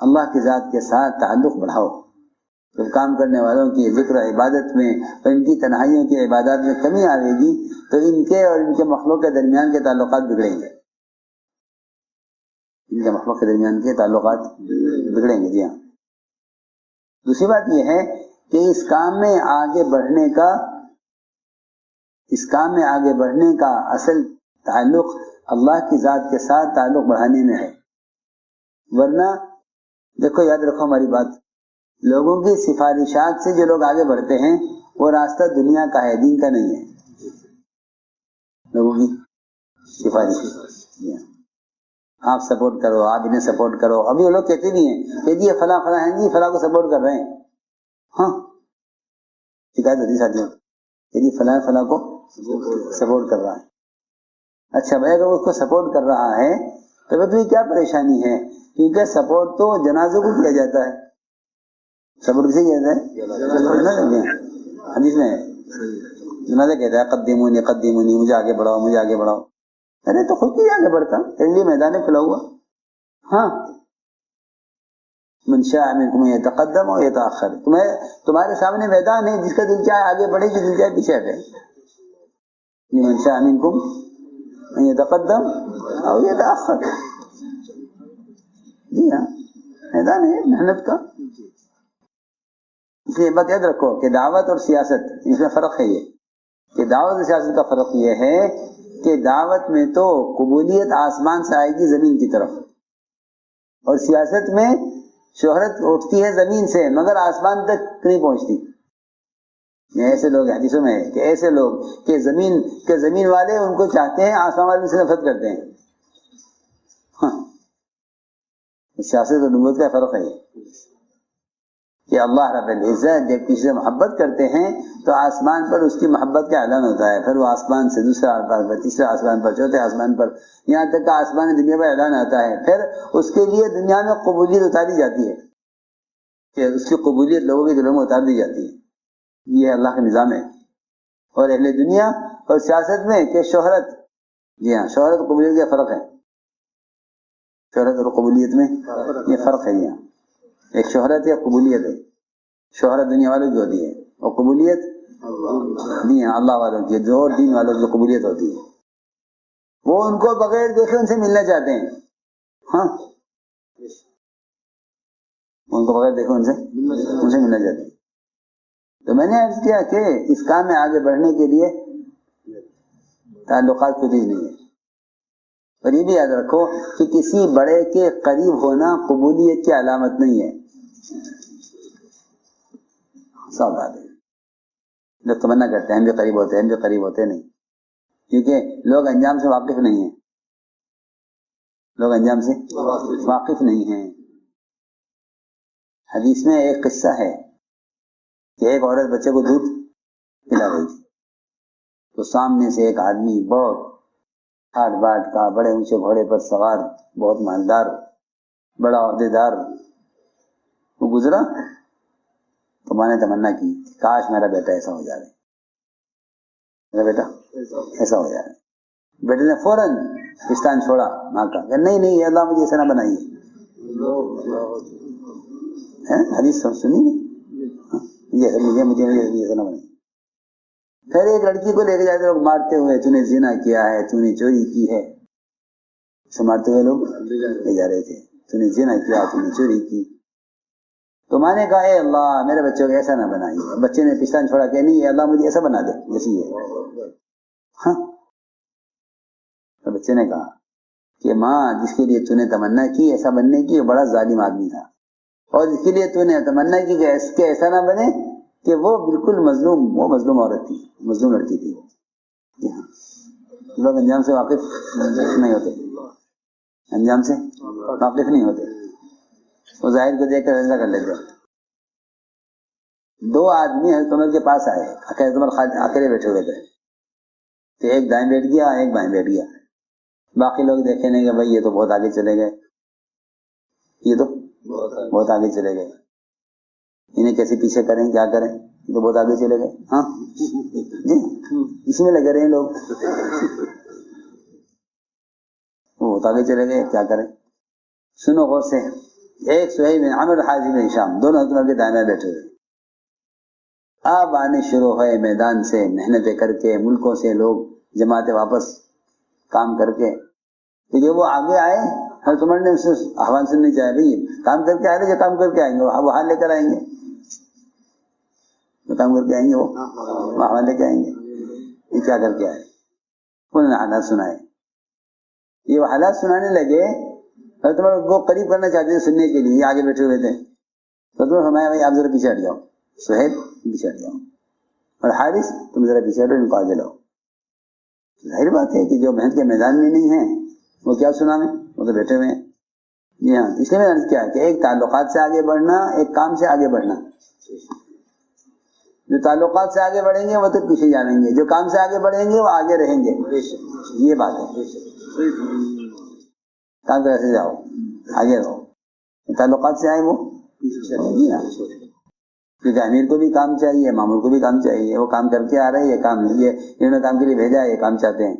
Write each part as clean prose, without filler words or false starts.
اللہ کی ذات کے ساتھ تعلق بڑھاؤ. جب کام کرنے والوں کی ذکر عبادت میں اور ان کی تنہائیوں کی عبادات میں کمی آئے گی تو ان کے اور ان کے مخلوق کے درمیان کے تعلقات بگڑیں گے. ان کے مخلوق کے درمیان کے تعلقات بگڑیں گے. جی ہاں. دوسری بات یہ ہے کہ اس کام میں آگے بڑھنے کا اصل تعلق اللہ کی ذات کے ساتھ تعلق بڑھانے میں ہے. ورنہ دیکھو یاد رکھو ہماری بات، لوگوں کی سفارشات سے جو لوگ آگے بڑھتے ہیں وہ راستہ دنیا کا ہے، دین کا نہیں ہے. لوگوں کی سفارش، آپ سپورٹ کرو، آپ انہیں سپورٹ کرو. ابھی وہ لوگ کہتے بھی ہیں کہ جی یہ فلاں فلاں ہیں، جی فلاں کو سپورٹ کر رہے ہیں. ہاں شکایت ہوتی ساتھیوں کہ جی فلاں فلاں کو سپورٹ کر رہا ہے. اچھا بھائی اگر اس کو سپورٹ کر رہا ہے تو تمہیں کیا پریشانی ہے؟ کیونکہ سپورٹ تو جنازوں کو کیا جاتا ہے. سپورٹ کسے کیا جاتا ہے؟ حدیث میں جنازہ کہتا ہے قدمونی قدمونی، مجھے آگے بڑھاؤ مجھے آگے بڑھاؤ. ارے تو خود کیوں آگے بڑھتا؟ تیرے لیے میدان کھلا ہوا. ہاں من شاء منکم یتقدم و یتأخر، تمہارے سامنے میدان ہے، جس کا دل چاہے آگے بڑھے، جو دل چاہے پیچھے ہٹے. من شاء منکم یتقدم او یتأخر. جی ہاں میدان ہے محنت کا. اس لیے بات یاد رکھو کہ دعوت اور سیاست اس میں فرق ہے. یہ کہ دعوت اور سیاست کا فرق یہ ہے کہ دعوت میں تو قبولیت آسمان سے آئے گی زمین کی طرف، اور سیاست میں شہرت اٹھتی ہے زمین سے مگر آسمان تک نہیں پہنچتی. ایسے لوگ حدیثوں میں ہے کہ ایسے لوگ کہ زمین والے ان کو چاہتے ہیں، آسمان والے سے نفرت کرتے ہیں. ہاں سیاست اور نبوت کا فرق ہے کہ اللہ رب العزت جب کسی سے محبت کرتے ہیں تو آسمان پر اس کی محبت کا اعلان ہوتا ہے. پھر وہ آسمان سے دوسرے آسمان پر، تیسرے آسمان پر، چوتھے آسمان پر، یہاں تک کہ آسمان دنیا پر اعلان آتا ہے. پھر اس کے لیے دنیا میں قبولیت اتاری جاتی ہے، کہ اس کی قبولیت لوگوں کے دلوں میں اتار دی جاتی ہے. یہ اللہ کا نظام ہے. اور اہل دنیا اور سیاست میں کہ شہرت، جی ہاں شہرت اور قبولیت کا فرق ہے. شہرت اور قبولیت میں یہ فرق ہے. یہاں ایک شہرت ہے، قبولیت ہے. شہرت دنیا والوں کی ہوتی ہے اور قبولیت نہیں ہے اللہ والوں کی. جو دین والوں کی قبولیت ہوتی ہے وہ ان کو بغیر دیکھے ان سے ملنا چاہتے ہیں. ہاں ان کو بغیر دیکھے ان سے ملنا چاہتے ہیں. تو میں نے عرض کیا کہ اس کام میں آگے بڑھنے کے لیے تعلقات کو چیز نہیں ہے. اور یہ بھی یاد رکھو کہ کسی بڑے کے قریب ہونا قبولیت کی علامت نہیں ہے. سب بات ہے جو تمنا کرتے ہیں ہم بھی قریب ہوتے ہیں، ہم بھی قریب ہوتے نہیں، کیونکہ لوگ انجام سے واقف نہیں ہیں. لوگ انجام سے واقف نہیں ہیں. حدیث میں ایک قصہ ہے کہ ایک عورت بچے کو دودھ پلا رہی تھی تو سامنے سے ایک آدمی بہت ٹھاٹ باٹ کا، بڑے اونچے گھوڑے پر سوار، بہت مالدار، بڑا عہدے دار وہ گزرا تو ماں نے تمنا کی کاش میرا بیٹا ایسا ہو جائے، میرا بیٹا ایسا ہو جائے. بیٹے نے فوراً پستان چھوڑا ماں کا کہ نہیں اللہ مجھے ایسا نہ بنائیے. حدیث سنی نہیں، مجھے ایسا نہ بنائیے. پھر ایک لڑکی کو لے کے جاتے لوگ مارتے ہوئے، تو نے زنا کیا ہے، تو نے چوری کی ہے، اسے مارتے ہوئے لوگ لے جا رہے تھے. تو نے زنا کیا، تو نے چوری کی. تو ماں نے کہا اے اللہ میرے بچوں کو ایسا نہ بنائیے. بچے نے پستان چھوڑا کہ نہیں اللہ مجھے ایسا بنا دے جیسی ہے. ہاں تو بچے نے کہا کہ ماں جس کے لیے تو نے تمنا کی ایسا بننے کی وہ بڑا ظالم آدمی تھا، اور جس کے لیے تو نے تمنا کی کہ ایسا نہ بنے کہ وہ بالکل مظلوم عورت تھی، مظلوم لڑکی تھی. لوگ انجام سے واقف نہیں ہوتے، انجام سے واقف نہیں ہوتے، وہ ظاہر کو دیکھ کر ایسا کر لیتے. دو آدمی حضرت عمر کے پاس آئے، حضرت عمر اکیلے بیٹھے ہوئے تھے. تو ایک دائیں بیٹھ گیا، ایک بائیں بیٹھ گیا. باقی لوگ دیکھیں نہیں کہ بھائی یہ تو بہت آگے چلے گئے، یہ تو بہت آگے چلے گئے، انہیں کیسے پیچھے کریں، کیا کریں، یہ تو بہت آگے چلے گئے. ہاں جی اسی میں لگے رہے لوگ، وہ بہت آگے چلے گئے، کیا کریں. سنو غور سے ایک سہیل بن عمرو حازم بن ہشام، دونوں حضرت عمر کے دائیں بیٹھے ہوئے. اب آنے شروع ہوئے میدان سے محنتیں کر کے، ملکوں سے لوگ جماعتیں واپس کام کر کے. تو جب وہ آگے آئے حضرت عمر نے اس سے احوال سننے چاہے، بھائی کام کر کے آ رہے جو کام کر کے آئیں گے وہ حال لے کر آئیں گے، جو کام کر کے آئیں گے وہ حال لے کے آئیں گے. یہ کیا کر کے آئے؟ انہوں نے حالات سنائے. یہ وہ حالات سنانے لگے، حضرت عمر کو قریب کرنا چاہتے تھے سننے کے لیے، آگے بیٹھے ہوئے تھے. تو ہمارے بھائی آپ ذرا پیچھے ہٹ جاؤ، سہیل پیچھے ہٹ جاؤ، اور حارث تم ذرا پیچھے ہٹو، ان کو آگے لاؤ. ظاہر بات ہے کہ جو محنت کے میدان میں نہیں ہیں وہ کیا سنانے، وہ تو بیٹھے ہوئے ہیں. جی ہاں، اس لیے میں نے عرض کیا کہ ایک تعلقات سے آگے بڑھنا، ایک کام سے آگے بڑھنا. جو تعلقات سے آگے بڑھیں گے وہ تو پیچھے جائیں گے، جو کام سے آگے بڑھیں گے وہ آگے رہیں گے. یہ بات ہے. کام کیسے جاؤ، آگے رہو. تعلقات سے آئے وہ جی ہاں، کیونکہ امیر کو بھی کام چاہیے، مامور کو بھی کام چاہیے. وہ کام کر کے آ رہے ہیں، یہ کام یہ انہوں نے کام کے لیے بھیجا ہے، یہ کام چاہتے ہیں.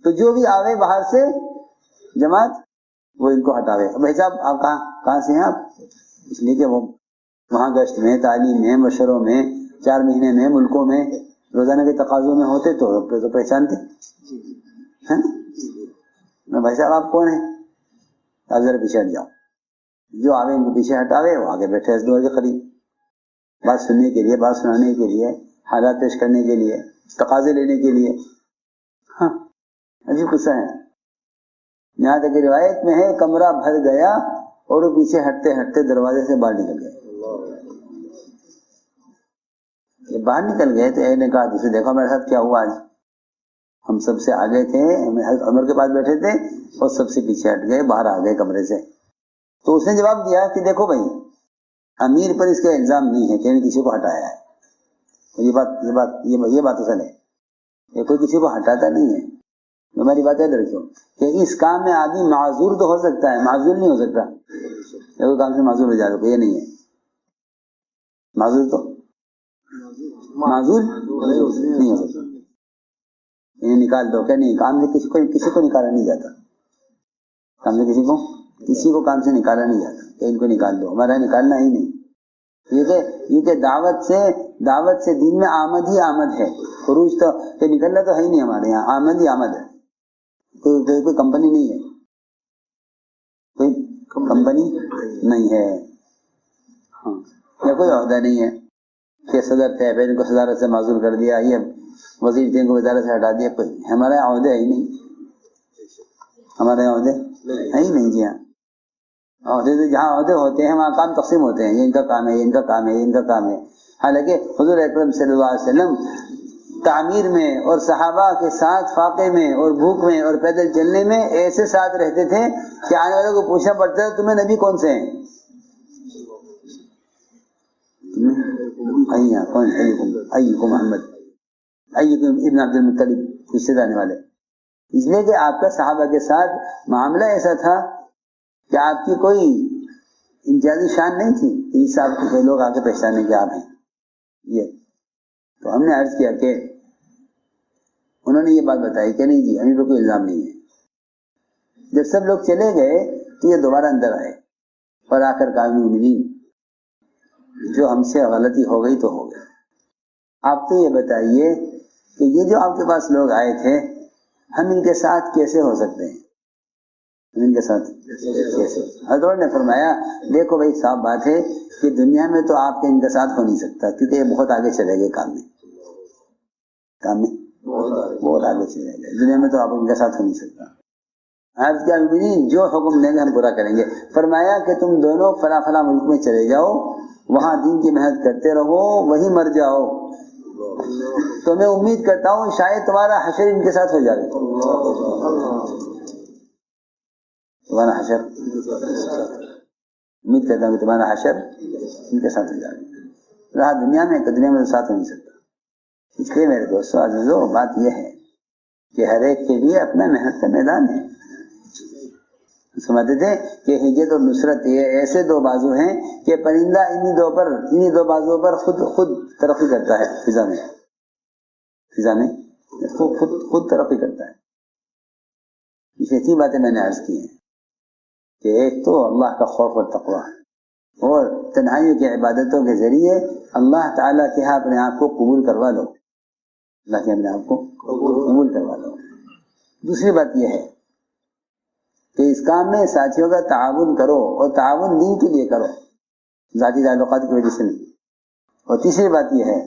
تو جو بھی آوے باہر سے جماعت وہ ان کو ہٹاوے. بھائی صاحب آپ کہاں سے ہیں آپ؟ اس لیے کہ وہ وہاں گشت میں، تعلیم میں، مشوروں میں، 4 مہینے میں، ملکوں میں، روزانہ کے تقاضوں میں ہوتے تو پہچانتے ہیں. بھائی صاحب آپ کون ہیں؟ آپ ذرا پیچھے ہٹ جاؤ. جو آوے ان کو پیچھے ہٹاوے، وہ آگے بیٹھے اس دور کے قریب، بات سننے کے لیے، بات سنانے کے لیے، حالات پیش کرنے کے لیے، تقاضے لینے کے لیے. ہاں عجیب قصہ ہے. یہاں تک کہ روایت میں ہے کمرہ بھر گیا اور وہ پیچھے ہٹتے ہٹتے دروازے سے باہر نکل گئے. یہ باہر نکل گئے تو ایک نے کہا دوسرے دیکھو میرے ساتھ کیا ہوا آج. ہم سب سے آگے تھے، عمر کے پاس بیٹھے تھے اور سب سے پیچھے ہٹ گئے، باہر آ گئے کمرے سے. تو اس نے جواب دیا کہ دیکھو بھائی، امیر پر اس کا الزام نہیں ہے کہ انہیں کسی کو ہٹایا ہے. یہ بات اصل ہے، یہ کوئی کسی کو ہٹاتا نہیں ہے. ہماری بات یاد رکھو کہ اس کام میں آدمی معذور تو ہو سکتا ہے، معذور نہیں ہو سکتا. کوئی کام سے معذور ہو جائے گا، یہ نہیں ہے. معذور تو معذور نہیں ہو سکتا. انہیں نکال دو کہ نہیں، کام سے کسی کو نکالا نہیں جاتا. کام سے کسی کو کام سے نکالا نہیں جاتا کہ ان کو نکال دو. ہمارا نکالنا ہی نہیں. یہ کہ دعوت سے دین میں آمد ہی آمد ہے. خروج تو کہ نکلنا تو ہے ہی نہیں. ہمارے یہاں آمد ہی آمد ہے. کوئی کمپنی نہیں ہے، کوئی کمپنی نہیں ہے. ہاں، یا کوئی عہدہ نہیں ہے کہ صدر تھے پھر ان کو صدارت سے معزول کر دیا، یہ وزیر تھے ان کو وزارت سے ہٹا دیا. کوئی ہمارے یہاں عہدے ہے ہی نہیں. ہمارے یہاں عہدے ہے ہی نہیں. جی ہاں، عہدے تو جہاں عہدے ہوتے ہیں وہاں کام تقسیم ہوتے ہیں. یہ ان کا کام ہے، یہ ان کا کام ہے، یہ ان کا کام ہے. حالانکہ حضور اکرم صلی اللہ علیہ وسلم تعمیر میں اور صحابہ کے ساتھ فاقے میں اور بھوک میں اور پیدل چلنے میں ایسے ساتھ رہتے تھے کہ آنے والوں کو پوچھنا پڑتا ہے تمہیں نبی کون سے ہیں؟ کون ایکم محمد، ایکم ابن عبد المطلب، پوچھتے جانے والے. اس لیے کہ آپ کا صحابہ کے ساتھ معاملہ ایسا تھا کہ آپ کی کوئی امتیازی شان نہیں تھی کہ اس صاحب کو لوگ آ کے پہچانے کے آپ ہیں. یہ تو ہم نے عرض کیا کہ انہوں نے یہ بات بتائی کہ نہیں جی ہمیں پہ کوئی الزام نہیں ہے. جب سب لوگ چلے گئے تو یہ دوبارہ اندر آئے اور آ کر کہا مومنین جو ہم سے غلطی ہو گئی تو ہو گئی. آپ تو یہ بتائیے کہ یہ جو آپ کے پاس لوگ آئے تھے ہم ان کے ساتھ کیسے ہو سکتے ہیں؟ ہم ان کے ساتھ کیسے؟ حضرت نے فرمایا دیکھو بھائی صاف بات ہے کہ دنیا میں تو آپ کے ان کے ساتھ ہو نہیں سکتا کیونکہ یہ بہت آگے چلے گئے کام میں بہت آگے چلے گئے. دنیا میں تو آپ ان کے ساتھ ہو نہیں سکتا. آج کیا جو حکم دیں گے ہم پورا کریں گے. فرمایا کہ تم دونوں فلاں فلاں ملک میں چلے جاؤ، وہاں دین کی محنت کرتے رہو، وہیں مر جاؤ. تو میں امید کرتا ہوں شاید تمہارا حشر ان کے ساتھ ہو جائے. تمہارا حشر امید کرتا ہوں کہ تمہارا حشر ان کے ساتھ ہو جائے. رہا دنیا میں دنیا میں تو ساتھ ہو نہیں سکتا. اس لیے میرے دوستو عزیزو بات یہ ہے کہ ہر ایک کے لیے اپنا محنت کا میدان ہے. سمجھتے تھے کہ ہجرت اور نصرت یہ ایسے دو بازو ہیں کہ پرندہ انہی دو بازوؤں پر خود ترقی کرتا ہے. فضا میں خود ترقی کرتا ہے. یہ اتنی باتیں میں نے عرض کی ہیں کہ ایک تو اللہ کا خوف اور تقوی اور تنہائیوں کی عبادتوں کے ذریعے اللہ تعالیٰ کے ہاں اپنے آپ کو قبول کروا لو، اللہ کے اپنے آپ کو قبول کروا لو۔ دوسری بات یہ ہے کہ اس کام میں ساتھیوں کا تعاون کرو، اور تعاون دین کے لیے کرو، ذاتی تعلقات کی وجہ سے نہیں۔ اور تیسری بات یہ ہے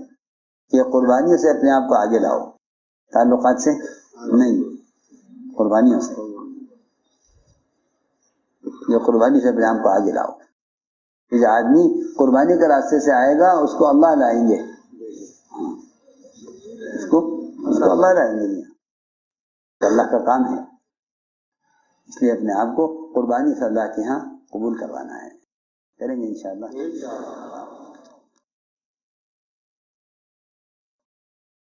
کہ قربانیوں سے اپنے آپ کو آگے لاؤ، تعلقات سے نہیں، قربانیوں سے، جو قربانی سے اپنے آپ کو آگے لاؤ۔ کہ جو آدمی قربانی کے راستے سے آئے گا اس کو اللہ لائیں گے، اس کو اللہ لائیں گے، اللہ کا کام ہے، اس لیے اپنے آپ کو قربانی سے اللہ کے ہاں قبول کروانا ہے، کریں گے انشاءاللہ۔